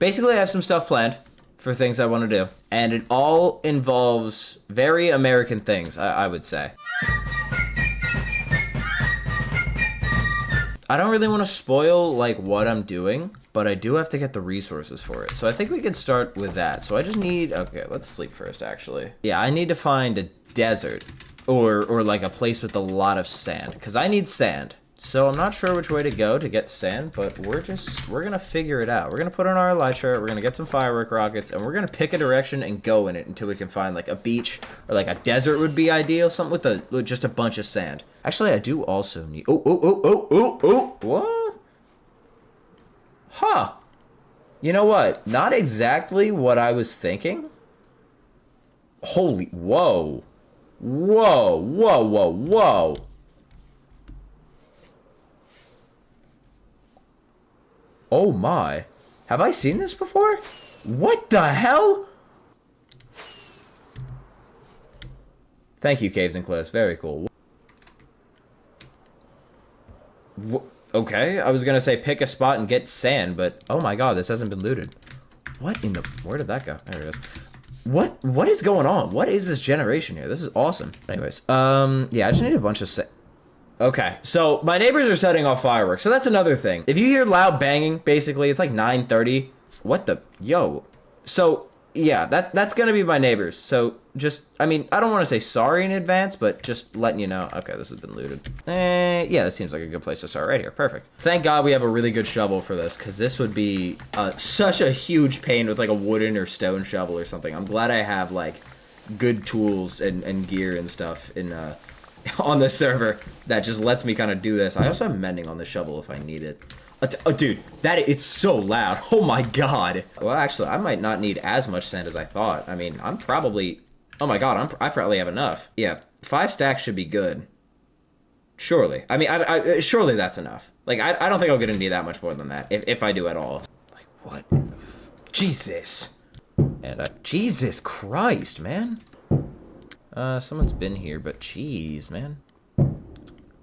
Basically, I have some stuff planned for things I want to do, and it all involves very American things, I would say. I don't really want to spoil, like, what I'm doing, but I do have to get the resources for it. So I think we can start with that. So I just need... Okay, let's sleep first, actually. Yeah, I need to find a desert or like, a place with a lot of sand, because I need sand. So I'm not sure which way to go to get sand, but we're going to figure it out. We're going to put on our elytra, we're going to get some firework rockets, and we're going to pick a direction and go in it until we can find, like, a beach, or, like, a desert would be ideal, something with just a bunch of sand. Actually, I do also need... Oh, what? Huh. You know what? Not exactly what I was thinking. Holy... Whoa. Whoa, whoa, whoa, whoa. Oh my. Have I seen this before? What the hell? Thank you, Caves and Cliffs. Very cool. Okay, I was gonna say pick a spot and get sand, but oh my god, this hasn't been looted. What in the... Where did that go? There it is. What is going on? What is this generation here? This is awesome. Anyways, yeah, I just need a bunch of sand. Okay, so my neighbors are setting off fireworks, so that's another thing. If you hear loud banging, basically, it's like 9:30. What the... Yo. So, yeah, that's gonna be my neighbors. So, just... I mean, I don't want to say sorry in advance, but just letting you know. Okay, this has been looted. Yeah, this seems like a good place to start right here. Perfect. Thank God we have a really good shovel for this, because this would be such a huge pain with, like, a wooden or stone shovel or something. I'm glad I have, like, good tools and gear and stuff in... on the server that just lets me kind of do this. I also have mending on the shovel if I need it. Oh, dude, it's so loud. Oh my god. Well, actually, I might not need as much sand as I thought. I mean, I'm probably... Oh my god, I probably have enough. Yeah, 5 stacks should be good. Surely. I mean, I surely that's enough. Like, I don't think I'm gonna need that much more than that, if I do at all. Like, what? Jesus. And, Jesus Christ, man. Someone's been here, but jeez, man.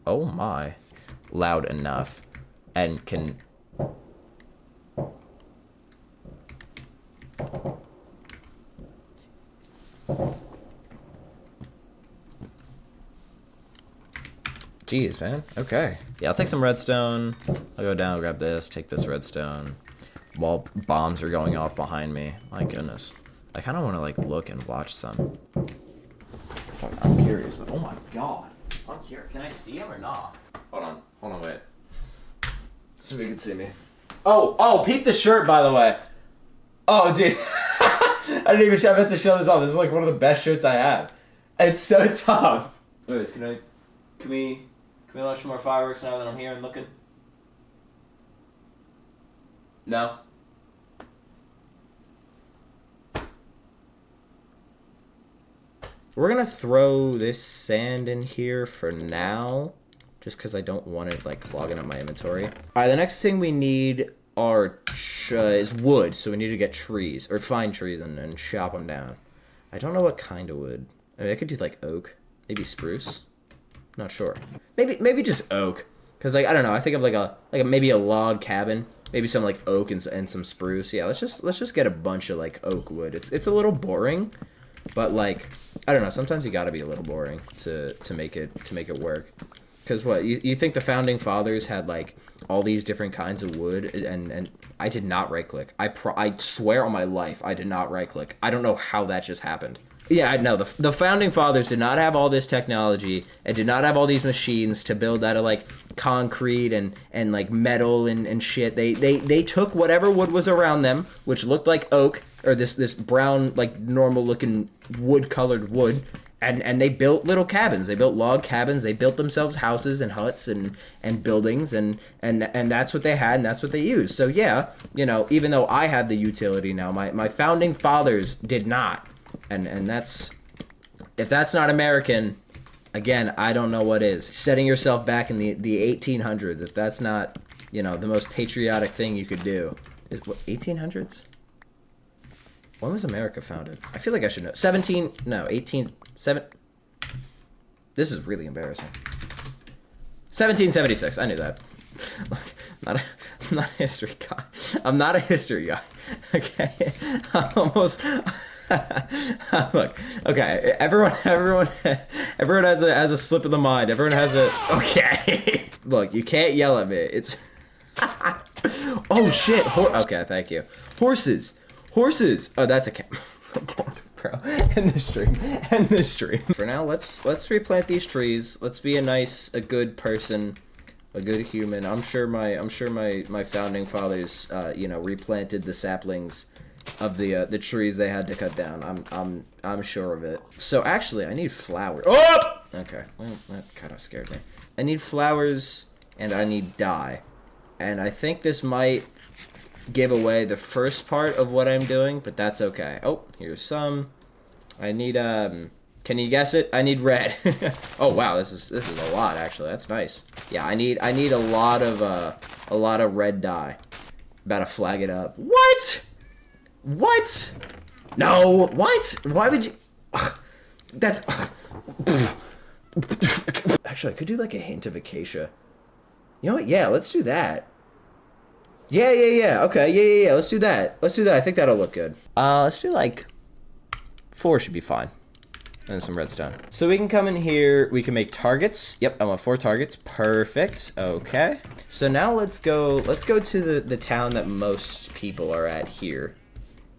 Oh my. Loud enough. And can... Jeez, man. Okay. Yeah, I'll take some redstone. I'll go down, grab this, take this redstone. While bombs are going off behind me. My goodness. I kind of want to, like, look and watch some. Fuck, I'm curious, but oh my god. I'm curious. Can I see him or not? Hold on, wait. So we can see me. Oh, peep the shirt, by the way. Oh, dude. I didn't even I meant to show this off. This is like one of the best shirts I have. It's so tough. Anyways, can we launch some more fireworks now that I'm here and looking? No? We're gonna throw this sand in here for now, just because I don't want it, like, clogging up my inventory. Alright, the next thing we need is wood, so we need to get trees, or find trees and chop them down. I don't know what kind of wood. I mean, I could do, like, oak. Maybe spruce? Not sure. Maybe just oak. Because, like, I don't know, I think of, maybe a log cabin. Maybe some, like, oak and some spruce. Yeah, let's just get a bunch of, like, oak wood. It's a little boring, but, like... I don't know, sometimes you gotta be a little boring to make it work. Because what, you think the founding fathers had, like, all these different kinds of wood, and I did not right-click. I swear on my life, I did not right-click. I don't know how that just happened. Yeah, I know, the founding fathers did not have all this technology, and did not have all these machines to build out of, like, concrete and like, metal and shit. They took whatever wood was around them, which looked like oak, or this brown, like, normal-looking wood-colored wood, and they built little cabins. They built log cabins. They built themselves houses and huts and buildings, and that's what they had, and that's what they used. So, yeah, you know, even though I have the utility now, my founding fathers did not. And that's... If that's not American, again, I don't know what is. Setting yourself back in the 1800s, if that's not, you know, the most patriotic thing you could do. What, 1800s? When was America founded? I feel like I should know. 18... This is really embarrassing. 1776. I knew that. Not a history guy. I'm not a history guy. Okay. I'm almost look. Okay. Everyone has a slip of the mind. Everyone has a. Okay. Look, you can't yell at me. It's. Oh shit. Okay. Thank you. Horses. Oh, that's a cat. Bro, end the stream. For now, let's replant these trees. Let's be a good person, a good human. I'm sure my founding fathers, replanted the saplings of the trees they had to cut down. I'm sure of it. So actually, I need flowers. Oh! Okay, well that kind of scared me. I need flowers and I need dye, and I think this might give away the first part of what I'm doing, but that's okay. Oh, here's some. I need can you guess it? I need red. Oh wow, this is a lot actually. That's nice. Yeah, I need a lot of red dye. About to flag it up. What? No, what? Why would you? That's actually, I could do like a hint of acacia. You know what? Yeah, let's do that. Yeah. Okay, yeah. Let's do that. I think that'll look good. Let's do like 4 should be fine. And some redstone. So we can come in here. We can make targets. Yep, I want 4 targets. Perfect. Okay. So now let's go to the town that most people are at here.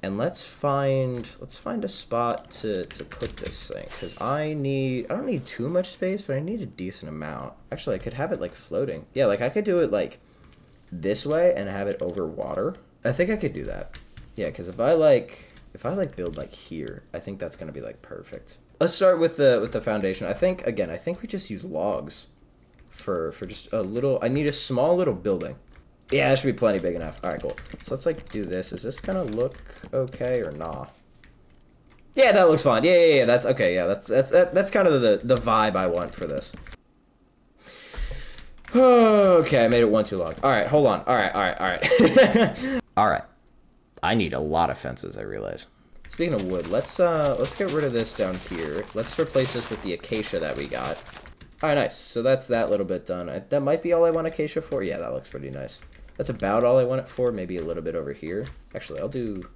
And let's find a spot to put this thing, because I don't need too much space, but I need a decent amount. Actually, I could have it like floating. Yeah, like I could do it like this way and have it over water. I think I could do that. Yeah, because if I build like here, I think that's gonna be like perfect. Let's start with the foundation. I think we just use logs for just a little. I need a small little building. Yeah, that should be plenty big enough. All right, cool. So let's like do this. Is this gonna look okay or nah? Yeah, that looks fine. Yeah. That's okay. Yeah, that's kind of the vibe I want for this. Okay, I made it one too long. All right, hold on. All right. All right. I need a lot of fences, I realize. Speaking of wood, let's get rid of this down here. Let's replace this with the acacia that we got. All right, nice. So that's that little bit done. That might be all I want acacia for. Yeah, that looks pretty nice. That's about all I want it for. Maybe a little bit over here. Actually, I'll do.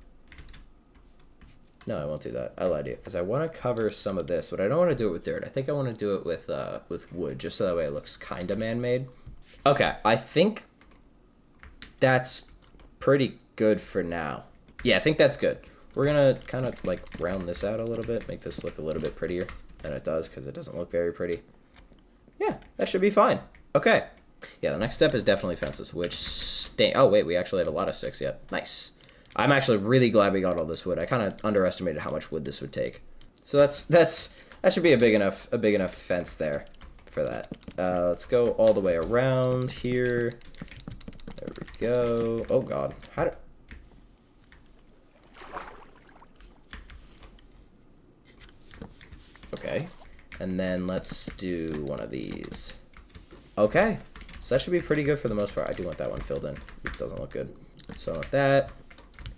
No, I won't do that. I lied to you. Because I want to cover some of this, but I don't want to do it with dirt. I think I want to do it with wood, just so that way it looks kind of man-made. Okay, I think that's pretty good for now. Yeah, I think that's good. We're gonna kind of like round this out a little bit, make this look a little bit prettier than it does, because it doesn't look very pretty. Yeah, that should be fine. Okay. Yeah, the next step is definitely fences, which oh wait, we actually have a lot of sticks yet. Nice. I'm actually really glad we got all this wood. I kind of underestimated how much wood this would take. So that should be a big enough fence there for that. Let's go all the way around here. There we go. Oh god. Okay. And then let's do one of these. Okay. So that should be pretty good for the most part. I do want that one filled in. It doesn't look good. So I want that.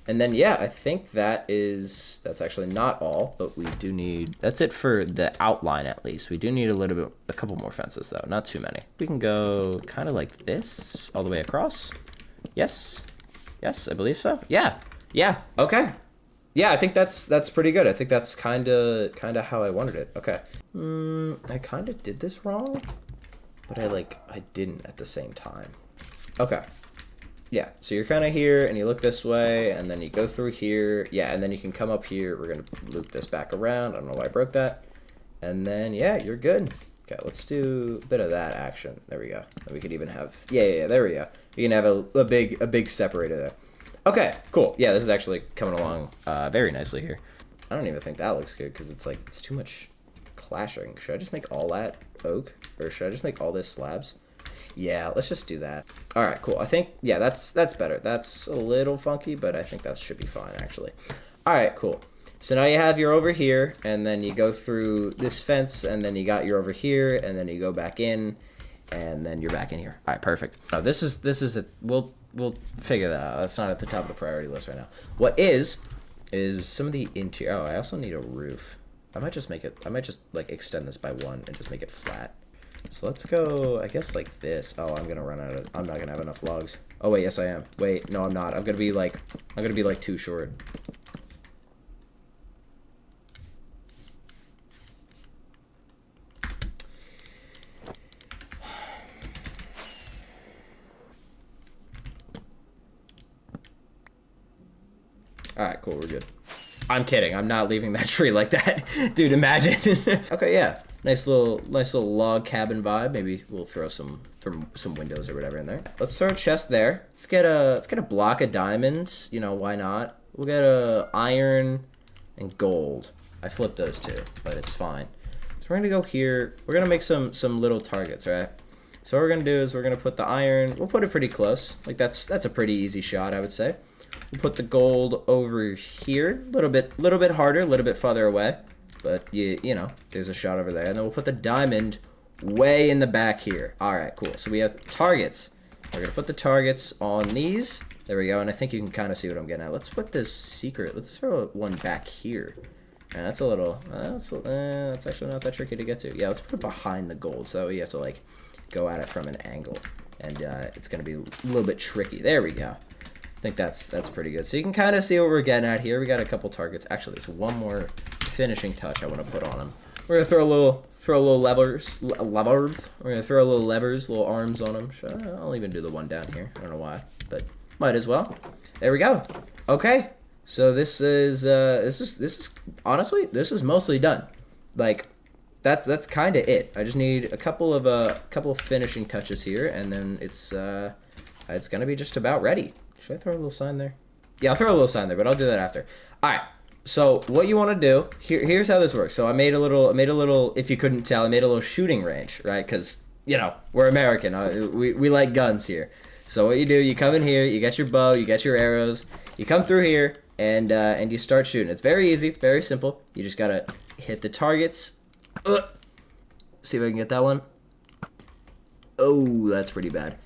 And then, yeah, I think that's actually not all, but we do need, that's it for the outline at least. We do need a couple more fences though, not too many. We can go kind of like this all the way across. Yes, I believe so. Yeah, okay. Yeah, I think that's pretty good. I think that's kind of how I wanted it. Okay. I kind of did this wrong, but I didn't at the same time. Okay. Yeah, so you're kind of here, and you look this way, and then you go through here. Yeah, and then you can come up here. We're going to loop this back around. I don't know why I broke that. And then, yeah, you're good. Okay, let's do a bit of that action. There we go. And we could even have, yeah, there we go. You can have a big separator there. Okay, cool. Yeah, this is actually coming along very nicely here. I don't even think that looks good, because it's too much clashing. Should I just make all that oak, or should I just make all this slabs? Yeah, let's just do that. All right, cool. I think, yeah, that's better. That's a little funky, but I think that should be fine, actually. All right, cool. So now you have your over here, and then you go through this fence, and then you got your over here, and then you go back in, and then you're back in here. All right, perfect. Now, this is we'll figure that out. That's not at the top of the priority list right now. What is some of the interior. Oh, I also need a roof. I might just like extend this by 1 and just make it flat. So let's go, I guess, like this. Oh, I'm not gonna have enough logs. Oh wait, yes I am. Wait, no I'm not. I'm gonna be like too short. Alright, cool, we're good. I'm kidding. I'm not leaving that tree like that. Dude, imagine. Okay, yeah. Nice little log cabin vibe. Maybe we'll throw some windows or whatever in there. Let's throw a chest there. Let's get a block of diamonds. You know, why not? We'll get a iron and gold. I flipped those two, but it's fine. So we're gonna go here. We're gonna make some little targets, right? So what we're gonna do is we're gonna put the iron. We'll put it pretty close. Like that's a pretty easy shot, I would say. We'll put the gold over here, a little bit harder, a little bit farther away, but you know, there's a shot over there. And then we'll put the diamond way in the back here. All right, cool. So we have targets. We're gonna put the targets on these. There we go. And I think you can kind of see what I'm getting at. Let's put this secret. Let's throw one back here. And that's a little. That's actually not that tricky to get to. Yeah, let's put it behind the gold, so you have to like go at it from an angle, and it's gonna be a little bit tricky. There we go. I think that's pretty good. So you can kind of see what we're getting at here. We got a couple targets. Actually, there's one more finishing touch I want to put on them. We're gonna throw a little levers. We're gonna throw a little levers, little arms on them. I'll even do the one down here. I don't know why, but might as well. There we go. Okay, so this is honestly, this is mostly done. Like that's kind of it. I just need a couple of finishing touches here, and then it's gonna be just about ready. Should I throw a little sign there? Yeah, I'll throw a little sign there, but I'll do that after. All right. So what you want to do here's how this works. So I made a little. If you couldn't tell, I made a little shooting range, right? Because you know we're American. We like guns here. So what you do, you come in here, you get your bow, you get your arrows, you come through here, and you start shooting. It's very easy, very simple. You just gotta hit the targets. See if I can get that one. Oh, that's pretty bad.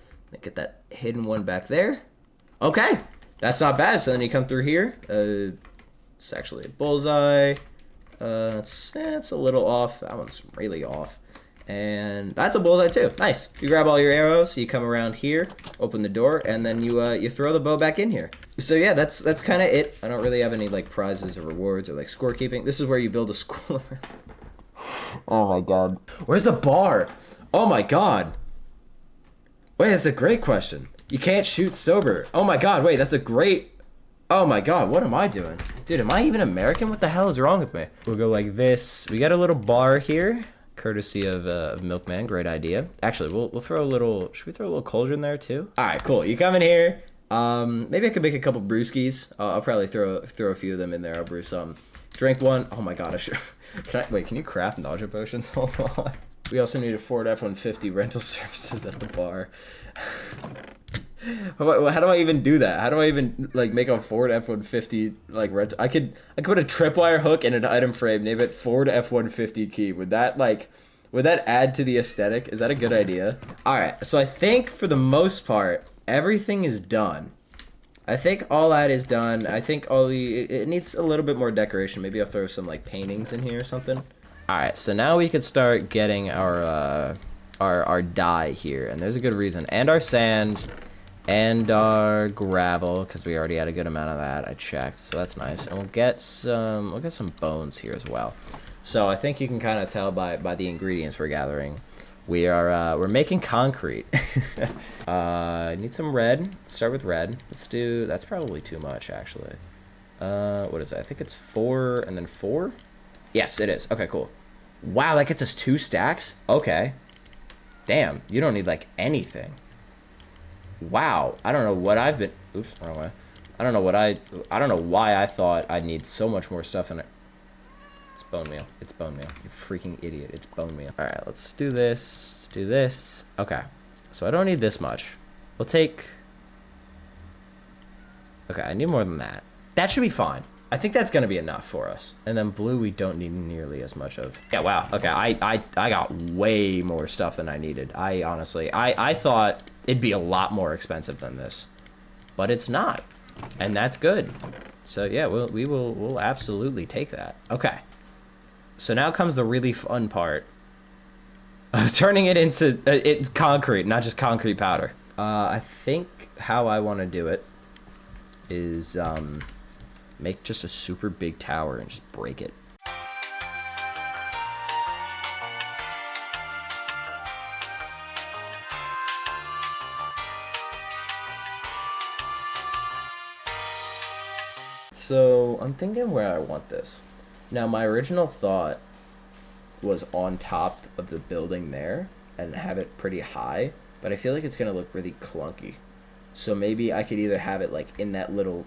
Get that hidden one back there. Okay, that's not bad. So then you come through here. It's actually a bullseye. It's a little off. That one's really off. And that's a bullseye too. Nice. You grab all your arrows. You come around here, open the door, and then you throw the bow back in here. So yeah, that's kind of it. I don't really have any like prizes or rewards or like scorekeeping. This is where you build a school. Oh my god. Where's the bar? Oh my god. Wait, that's a great question. You can't shoot sober. Oh my god, wait, that's a great... Oh my god, what am I doing? Dude, am I even American? What the hell is wrong with me? We'll go like this. We got a little bar here, courtesy of Milkman. Great idea. Actually, we'll throw a little... Should we throw a little cauldron there too? Alright, cool. You come in here. Maybe I could make a couple brewskis. I'll probably throw a few of them in there. I'll brew some. Drink one. Oh my god, I should... Wait, can you craft nausea potions? Hold on. We also need a Ford F-150 rental services at the bar. How do I even do that? How do I even like make a Ford F-150 like rental? I could put a tripwire hook in an item frame, name it Ford F-150 key. Would that add to the aesthetic? Is that a good idea? All right, so I think for the most part everything is done. I think all that is done. I think it needs a little bit more decoration. Maybe I'll throw some like paintings in here or something. All right, so now we could start getting our dye here, and there's a good reason, and our sand, and our gravel, because we already had a good amount of that. I checked, so that's nice, and we'll get some bones here as well. So I think you can kind of tell by the ingredients we're gathering, we're making concrete. Need some red. Let's start with red. That's probably too much actually. What is that? I think it's 4 and then 4. Yes, it is. Okay, cool. Wow, that gets us 2 stacks? Okay. Damn, you don't need, like, anything. Wow. I don't know what I've been... Oops, wrong way. I don't know why I thought I'd need so much more stuff in it. It's bone meal. It's bone meal. You freaking idiot. It's bone meal. All right, let's do this. Do this. Okay. So I don't need this much. We'll take... Okay, I need more than that. That should be fine. I think that's gonna be enough for us. And then blue we don't need nearly as much of. Yeah, wow. Okay, I got way more stuff than I needed. I thought it'd be a lot more expensive than this. But it's not. And that's good. So yeah, we'll absolutely take that. Okay. So now comes the really fun part of turning it into it's concrete, not just concrete powder. I think how I want to do it is make just a super big tower and just break it. So I'm thinking where I want this. Now my original thought was on top of the building there and have it pretty high, but I feel like it's gonna look really clunky. So maybe I could either have it like in that little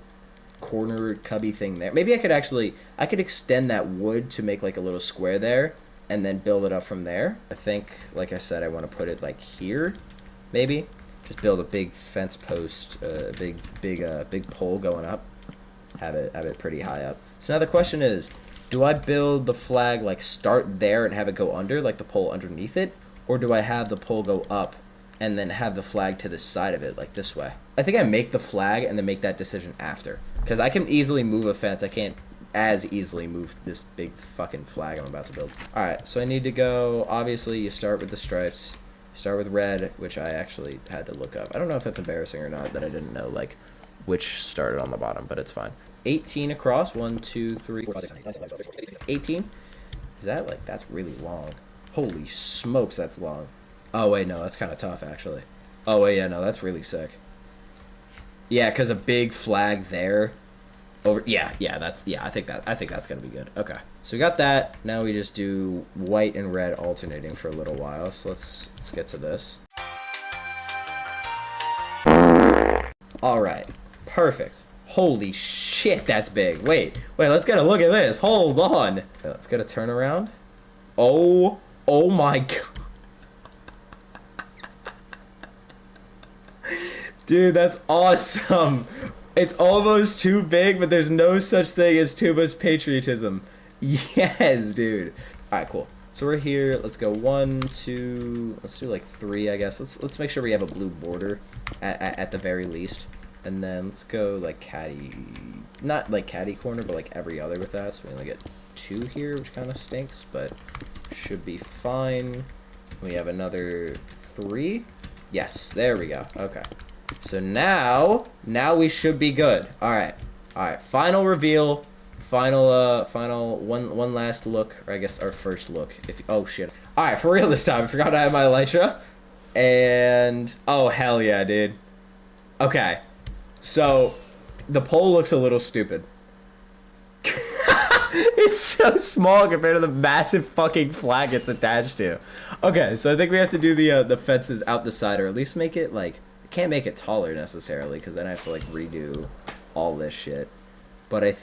corner cubby thing there. Maybe I could extend that wood to make like a little square there and then build it up from there. I think, like I said, I want to put it like here, maybe. Just build a big fence post, big pole going up. Have it pretty high up. So now the question is, do I build the flag like start there and have it go under, like the pole underneath it? Or do I have the pole go up and then have the flag to the side of it, like this way? I think I make the flag and then make that decision after. Because I can easily move a fence. I can't as easily move this big fucking flag I'm about to build. Alright, so I need to go, obviously you start with the stripes. Start with red, which I actually had to look up. I don't know if that's embarrassing or not that I didn't know like which started on the bottom, but it's fine. 18 across, 1, 2, 3, 4, 5, 6, 7, 8, 9, 10, 11, 12, 13, 18. Is that like, that's really long. Holy smokes, that's long. Oh wait, no, that's kind of tough actually. Oh wait, yeah, no, that's really sick. Yeah, because a big flag there. Over, yeah, I think that's gonna be good. Okay, so we got that. Now we just do white and red alternating for a little while. So let's get to this. All right, perfect. Holy shit, that's big. Wait, let's get a look at this. Hold on. Let's get a turnaround. Oh my god. Dude, that's awesome. It's almost too big, but there's no such thing as too much patriotism. Yes, dude. All right, cool. So we're here. Let's go 1, 2. Let's do like 3, I guess. Let's make sure we have a blue border at the very least. And then let's go like caddy, not like caddy corner, but like every other with that. So we only get 2 here, which kind of stinks, but should be fine. We have another 3. Yes, there we go. Okay. So now we should be good. All right. Final reveal. Final one last look, or I guess our first look. Oh shit. All right, for real this time. I forgot I had my elytra, and oh hell yeah, dude. Okay. So, the pole looks a little stupid. It's so small compared to the massive fucking flag it's attached to. Okay, so I think we have to do the fences out the side, or at least make it like, I can't make it taller necessarily, because then I have to like redo all this shit. But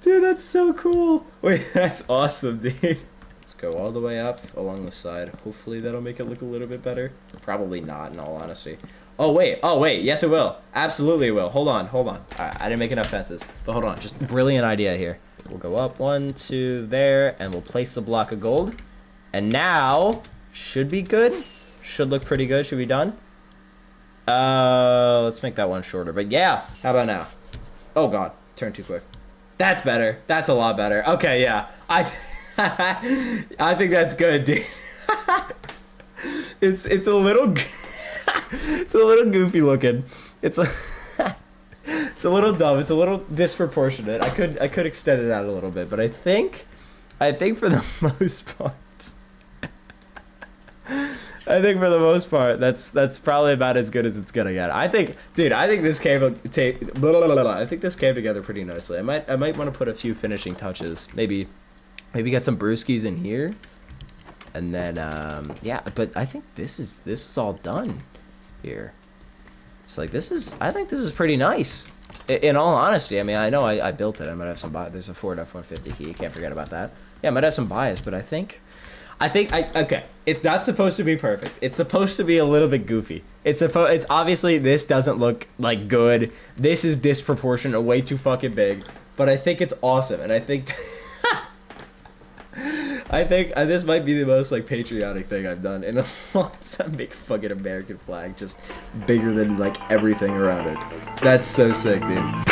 dude, that's so cool. Wait, that's awesome, dude. Let's go all the way up along the side. Hopefully that'll make it look a little bit better. Probably not, in all honesty. Oh wait, yes it will. Absolutely it will. Hold on. Alright, I didn't make enough fences. But hold on, just brilliant idea here. We'll go up 1, 2, there, and we'll place the block of gold. And now, should be good. Should look pretty good. Should be done. Let's make that one shorter. But yeah, how about now? Oh god, turn too quick. That's better. That's a lot better. Okay, yeah. I think that's good, dude. It's a little... It's a little goofy looking. It's a little dumb. It's a little disproportionate. I could extend it out a little bit, but I think for the most part, that's probably about as good as it's gonna get. I think this came together pretty nicely. I might want to put a few finishing touches. Maybe get some brewskis in here, and then yeah. But I think this is all done here. So like I think this is pretty nice. In all honesty, I mean, I know I built it. I might have some bias. There's a Ford F-150 key. Can't forget about that. Yeah, I might have some bias, but I think okay. It's not supposed to be perfect. It's supposed to be a little bit goofy. It's obviously this doesn't look like good. This is disproportionate, way too fucking big. But I think it's awesome, and I think this might be the most like patriotic thing I've done in a long time. Make a fucking American flag just bigger than like everything around it. That's so sick, dude.